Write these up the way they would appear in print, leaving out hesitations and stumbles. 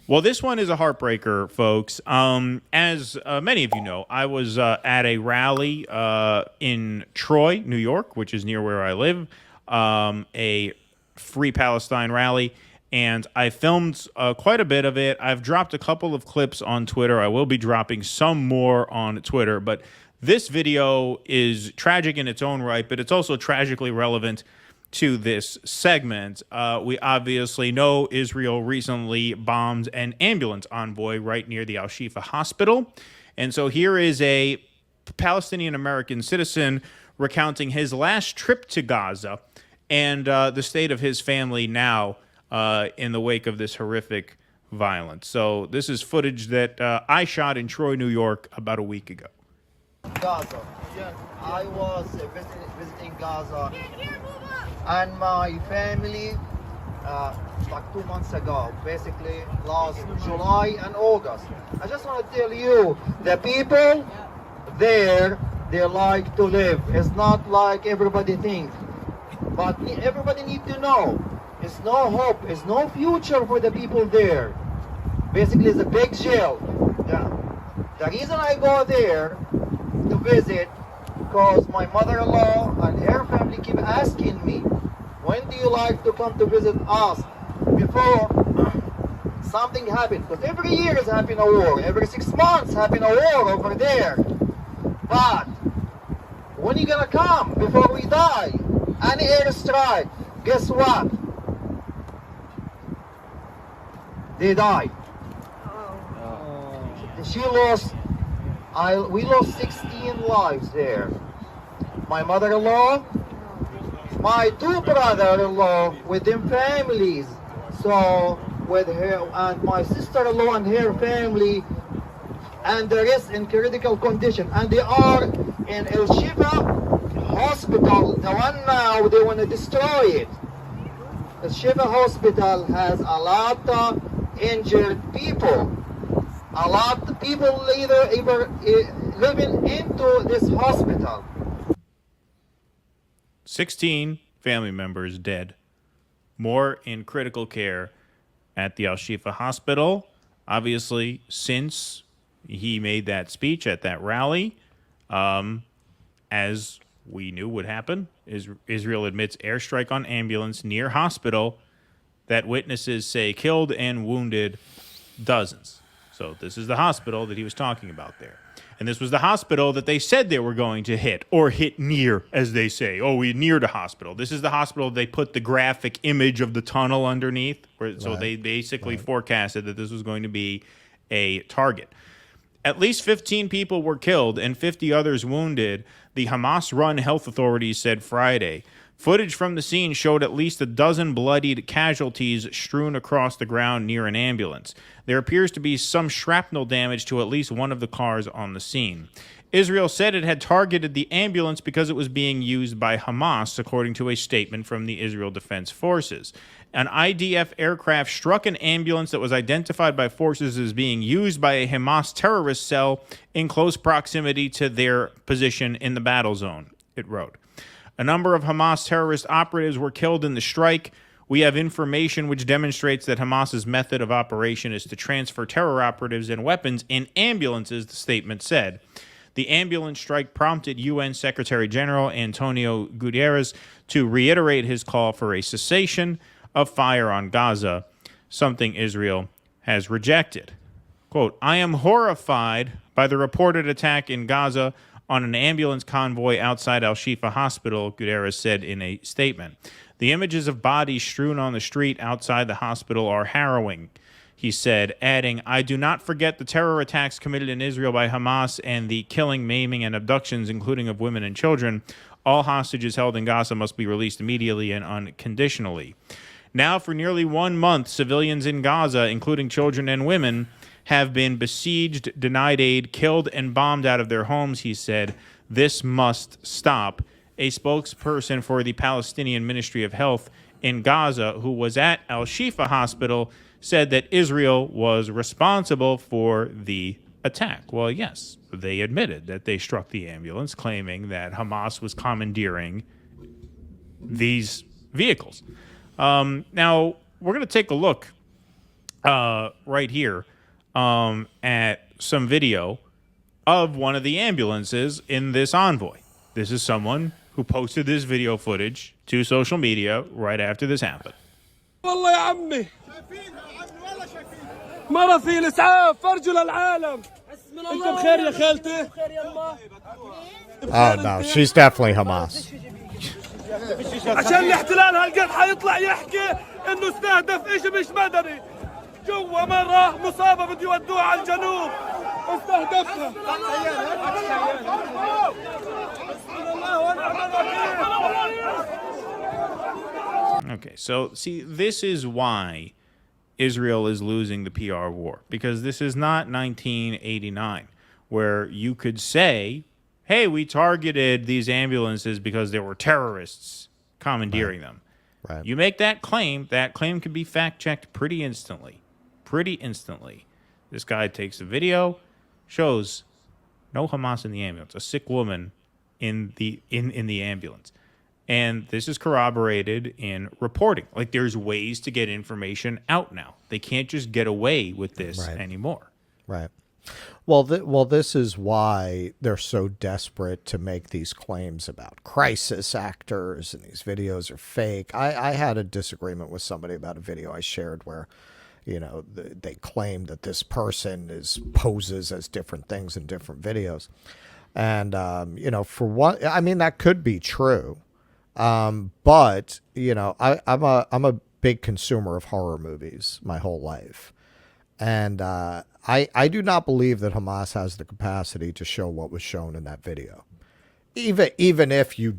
Well, this one is a heartbreaker, folks. As many of you know, I was at a rally in Troy, New York, which is near where I live, a Free Palestine rally, and I filmed quite a bit of it. I've dropped a couple of clips on Twitter. I will be dropping some more on Twitter, but this video is tragic in its own right, but it's also tragically relevant to this segment. We obviously know Israel recently bombed an ambulance convoy right near the Al Shifa hospital. And so here is a Palestinian American citizen recounting his last trip to Gaza and the state of his family now in the wake of this horrific violence. So this is footage that I shot in Troy, New York about a week ago. Gaza. I was visiting Gaza and my family like 2 months ago, basically last July and August. I just want to tell you, the people there, they like to live. It's not like everybody thinks. But everybody need to know, it's no hope, it's no future for the people there. Basically, it's a big jail. Yeah. The reason I go there to visit, because my mother-in-law and her family keep asking me, when do you like to come to visit us before something happens? Because every year is happening a war, every 6 months happening a war over there. But when you gonna come before we die? Any airstrike, guess what? They died. She lost, we lost 16 lives there. My mother-in-law, my 2 brother-in-law with them families. So with her and my sister-in-law and her family, and the rest in critical condition. And they are in El Shifa hospital, the one now they want to destroy it. The Shifa hospital has a lot of injured people. A lot of people living into this hospital. 16 family members dead. More in critical care at the Al Shifa hospital. Obviously, since he made that speech at that rally, as we knew would happen, Israel admits airstrike on ambulance near hospital that witnesses say killed and wounded dozens. So this is the hospital that he was talking about there. And this was the hospital that they said they were going to hit, or hit near, as they say. Oh, we near the hospital. This is the hospital they put the graphic image of the tunnel underneath. So they basically forecasted that this was going to be a target. At least 15 people were killed and 50 others wounded, the Hamas-run health authorities said Friday. Footage from the scene showed at least a dozen bloodied casualties strewn across the ground near an ambulance. There appears to be some shrapnel damage to at least one of the cars on the scene. Israel said it had targeted the ambulance because it was being used by Hamas, according to a statement from the Israel Defense Forces. An IDF aircraft struck an ambulance that was identified by forces as being used by a Hamas terrorist cell in close proximity to their position in the battle zone, it wrote. A number of Hamas terrorist operatives were killed in the strike. We have information which demonstrates that Hamas's method of operation is to transfer terror operatives and weapons in ambulances, the statement said. The ambulance strike prompted UN Secretary General Antonio Guterres to reiterate his call for a cessation of fire on Gaza, something Israel has rejected. Quote, I am horrified by the reported attack in Gaza on an ambulance convoy outside Al Shifa Hospital, Guterres said in a statement. The images of bodies strewn on the street outside the hospital are harrowing, he said, adding, I do not forget the terror attacks committed in Israel by Hamas and the killing, maiming, and abductions, including of women and children. All hostages held in Gaza must be released immediately and unconditionally. Now, for nearly 1 month, civilians in Gaza, including children and women, have been besieged, denied aid, killed, and bombed out of their homes, he said. This must stop. A spokesperson for the Palestinian Ministry of Health in Gaza, who was at Al Shifa Hospital, said that Israel was responsible for the attack. Well, yes, they admitted that they struck the ambulance, claiming that Hamas was commandeering these vehicles. Now, we're going to take a look right here at some video of one of the ambulances in this envoy. This is someone who posted this video footage to social media right after this happened. والله يا عمي مرة في الإسعاف فرجوا للعالم انت بخير يا خالتي Oh no, she's definitely Hamas. عشان الاحتلال هالقد حيطلع يحكي انه استهدف اشي مش مدني جوا مرة مصابة بده يودوها على الجنوب استهدفها Okay, so see, this is why Israel is losing the PR war, because this is not 1989 where you could say, hey, we targeted these ambulances because there were terrorists commandeering them. Right. You make that claim can be fact-checked pretty instantly. Pretty instantly. This guy takes a video, shows no Hamas in the ambulance, a sick woman in the ambulance. And this is corroborated in reporting. Like, there's ways to get information out now. They can't just get away with this anymore. Right. Well, this is why they're so desperate to make these claims about crisis actors and these videos are fake. I had a disagreement with somebody about a video I shared where, you know, they claim that this person poses as different things in different videos. And, you know, for one, I mean, that could be true. But, you know, I'm a big consumer of horror movies my whole life. And I do not believe that Hamas has the capacity to show what was shown in that video. Even if you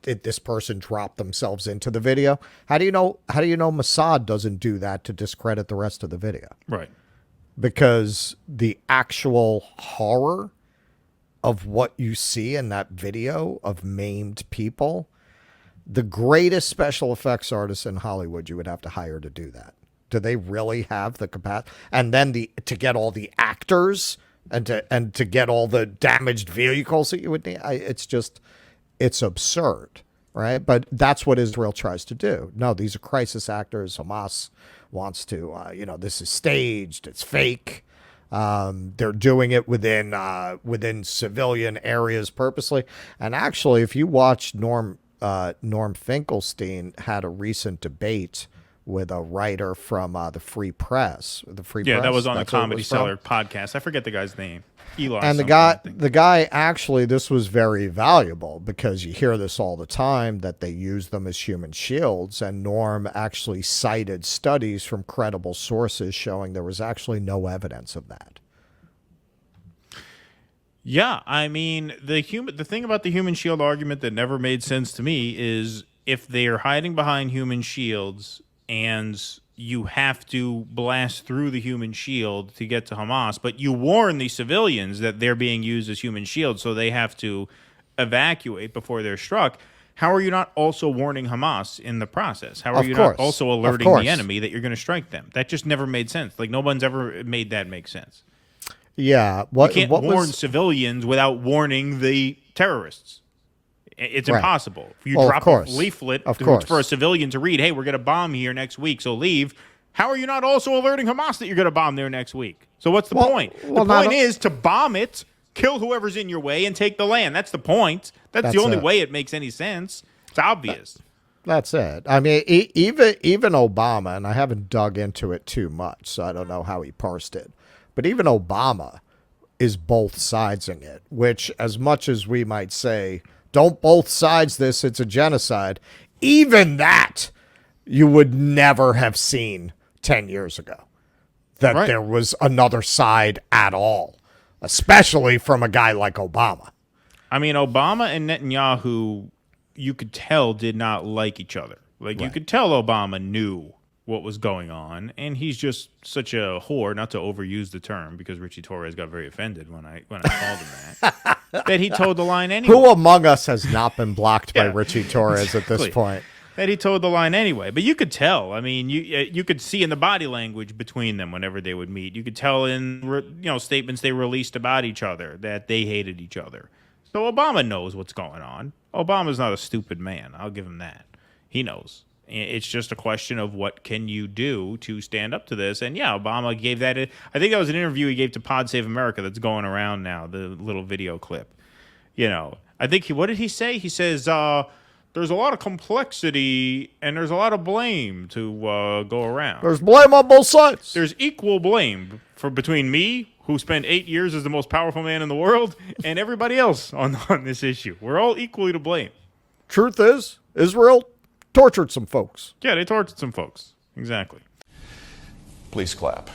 this person dropped themselves into the video, how do you know Mossad doesn't do that to discredit the rest of the video? Right. Because the actual horror of what you see in that video of maimed people, the greatest special effects artists in Hollywood you would have to hire to do that. Do they really have the capacity? And then to get all the actors and to get all the damaged vehicles that you would need, it's absurd, right? But that's what Israel tries to do. No, these are crisis actors. Hamas wants to, this is staged. It's fake. They're doing it within civilian areas purposely. And actually, if you watch Norm Finkelstein had a recent debate with a writer from the Free Press. Yeah, that was on the Comedy Cellar podcast. I forget the guy's name. Eli. And the guy actually, this was very valuable because you hear this all the time that they use them as human shields. And Norm actually cited studies from credible sources showing there was actually no evidence of that. Yeah, I mean, the thing about the human shield argument that never made sense to me is if they are hiding behind human shields and you have to blast through the human shield to get to Hamas, but you warn the civilians that they're being used as human shields, so they have to evacuate before they're struck. How are you not also warning Hamas in the process? How are you not also alerting the enemy that you're going to strike them? That just never made sense. Like, no one's ever made that make sense. Yeah. You can't warn civilians without warning the terrorists. It's impossible. If you drop a leaflet for a civilian to read, hey, we're going to bomb here next week, so leave. How are you not also alerting Hamas that you're going to bomb there next week? So what's the point? The point is to bomb it, kill whoever's in your way, and take the land. That's the point. That's the only way it makes any sense. It's obvious. That's it. I mean, even Obama, and I haven't dug into it too much, so I don't know how he parsed it, but even Obama is both sidesing it, which as much as we might say, don't both sides this, it's a genocide. Even that you would never have seen 10 years ago, that there was another side at all, especially from a guy like Obama. I mean, Obama and Netanyahu, you could tell, did not like each other. Like, you could tell Obama knew what was going on, and he's just such a whore, not to overuse the term, because Richie Torres got very offended when I called him that, that he toed the line anyway. Who among us has not been blocked by Richie Torres at this point? That he toed the line anyway. But you could tell. I mean, you could see in the body language between them whenever they would meet. You could tell in statements they released about each other that they hated each other. So Obama knows what's going on. Obama's not a stupid man. I'll give him that. He knows. It's just a question of what can you do to stand up to this. And yeah, Obama gave that. I think that was an interview he gave to Pod Save America that's going around now, the little video clip. You know, I think what did he say? He says there's a lot of complexity and there's a lot of blame to go around. There's blame on both sides. There's equal blame between me, who spent 8 years as the most powerful man in the world, and everybody else on this issue. We're all equally to blame. Truth is, Israel tortured some folks. Yeah, they tortured some folks. Exactly. Please clap.